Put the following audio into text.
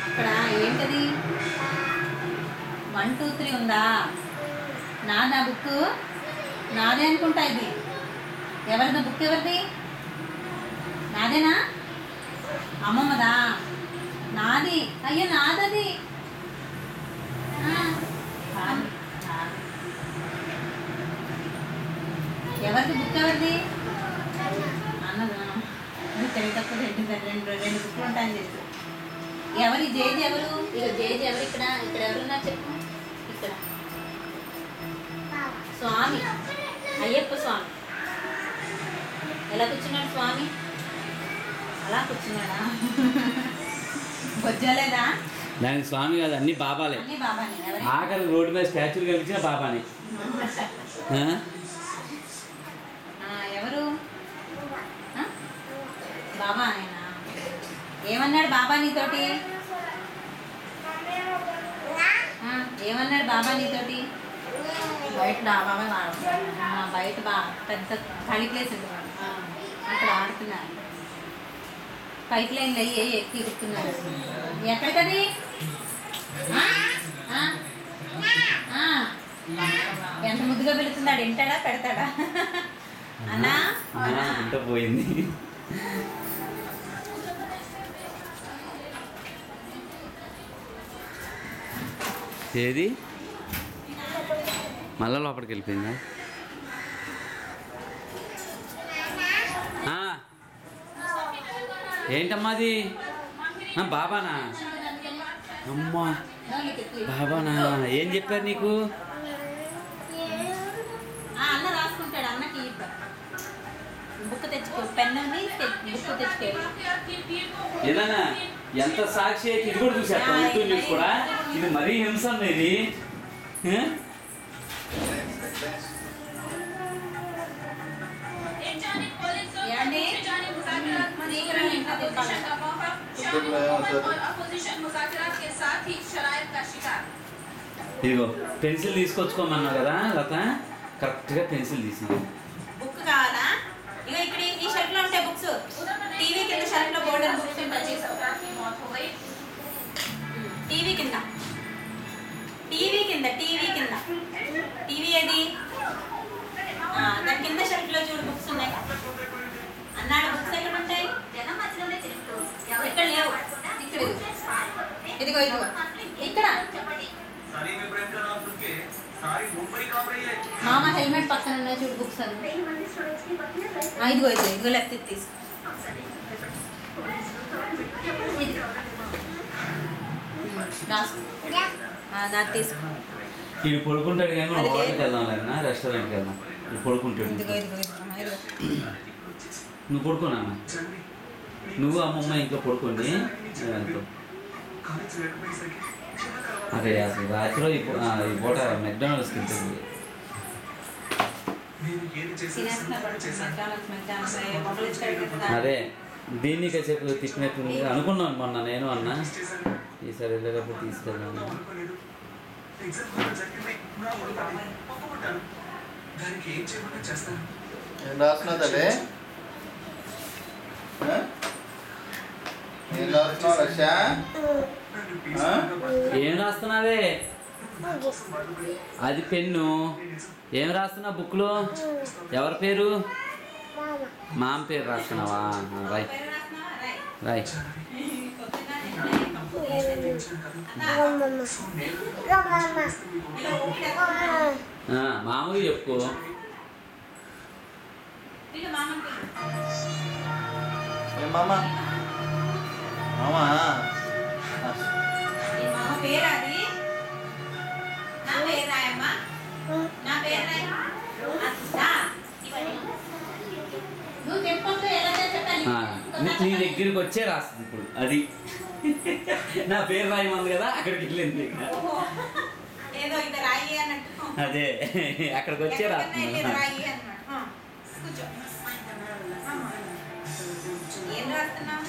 అక్కడ ఏంటది 1 2 3 ఉందా? నాదా బుక్? నాదే అనుకుంటా. ఇది ఎవరిదా బుక్? ఎవరిది? నాదేనా? అమ్మమ్మదా? నాది. అయ్యో నాదది. ఎవరిది బుక్? ఎవరిది? అన్నదా? తెలియకపోతే రెండు బుక్లు ఉంటాయని చెప్పి. ఎవరి జేజీ ఎవరు? ఇక జేజీ ఎవరు? ఇక్కడ ఇక్కడ ఎవరున్నా చెప్పు. ఇక్కడ స్వామి, అయ్యప్ప స్వామి. ఎలా కూర్చున్నాడు స్వామి? అలా కూర్చున్నాడా? బొజ్జలేదా? దానికి స్వామి కాదు, అన్ని బాబాలే. అన్ని బాబానే. ఆఖరి రోడ్డు మీద స్టాచ్యూలు కనిపించిన బాబాని. ఎవరు బాబా? ఆయన ఏమన్నాడు బాబా నీతోటి? ఏమన్నాడు బాబా నీతోటి? బయట బాబా బయట పెద్ద ఖాళీ ప్లేస్ ఉంటుంది, అక్కడ ఆడుతున్నారు. పైప్ లైన్లు అయ్యి ఎక్కి ఇరుక్కున్నారు. ఎక్కడికది? ఎంత ముద్దుగా పిలుస్తున్నాడు. వింటాడా? పెడతాడా? అన్నా ఇంత పోయింది. ఏది మళ్ళా లోపలికి వెళ్ళిపోయిందా? ఏంటమ్మా అది? బాబానా? అమ్మా బాబానా? ఏం చెప్పారు నీకు? అన్న రాసుకుంటాడు. అన్నకి బుక్ తెచ్చుకో, పెన్ను బుక్ తెచ్చుకోవాలి. ఏదన్నా ఎంత సాక్షి అయితే ఇది కూడా చూసేస్తా. ఉంటుంది కూడా ఇది మరీ హింస. ఇది ఇదిగో పెన్సిల్ తీసుకొచ్చుకోమన్నా కదా లత, కరెక్ట్గా పెన్సిల్ తీసింది. బుక్ కావాలా? ఇక ఇక్కడ ఈ షెల్ఫ్ లో ఉంటాయి బుక్స్. టీవీ కింద షెల్ఫ్ లో బోర్డర్ బుక్స్ ఉంటాయి. టీవీ కింద టీవీ ఏది? దాని కింద షెల్ఫ్ లో చూడు బుక్స్ ఉన్నాయి అన్నాడు. బుక్స్ ఎక్కడ ఉంటాయి? ఇక్కడ లేవు. ఇక్కడ ఇదిగో ఇక్కడ. మామ హెల్మెట్ పక్కన ఉన్నాయి చూడు బుక్స్. అది ఇదిగో లెఫ్ట్ తీసుకో. నాకు తీసుకో. ఇది పడుకుంటాడు కానీ హోటల్కి వెళ్దాం లేదా రెస్టారెంట్కి వెళ్దాం. ఇది పడుకుంటాడు. నువ్వు పడుకున్నా, నువ్వు అమ్మమ్మ ఇంట్లో పడుకోండి. అదే అసలు రాత్రిలో ఈ పూట మెక్డానల్డ్స్కి వెళ్తుంది. అదే దీన్ని కాసేపు తిప్పినట్టుంది అనుకున్నాను మొన్న నేను అన్న. ఈసారి వెళ్ళేటప్పుడు తీసుకెళ్ళాను. ఏం రాస్తున్నావే? అది పెన్ను. ఏం రాస్తున్నా బుక్లో? ఎవరి పేరు? మామ పేరు రాస్తున్నావా? రాయ్ రాయ్. మామూలు చెప్పుకో. మామా మామా పేరు అది? నా పేరు రాయమ్మా. నా పేరు రాయ. నువ్వు చెప్పొద్దు. ఎలా చెప్పాలి? నీ దగ్గరికి వచ్చే రాస్తుంది ఇప్పుడు. అది నా పేరు రాయమంది కదా, అక్కడికి వెళ్ళింది. ఏదో ఇది రాయి అన్నట్టు. అదే అక్కడికి వచ్చే రాస్తుంది. కూర్చో. ఏం రాస్తున్నావు?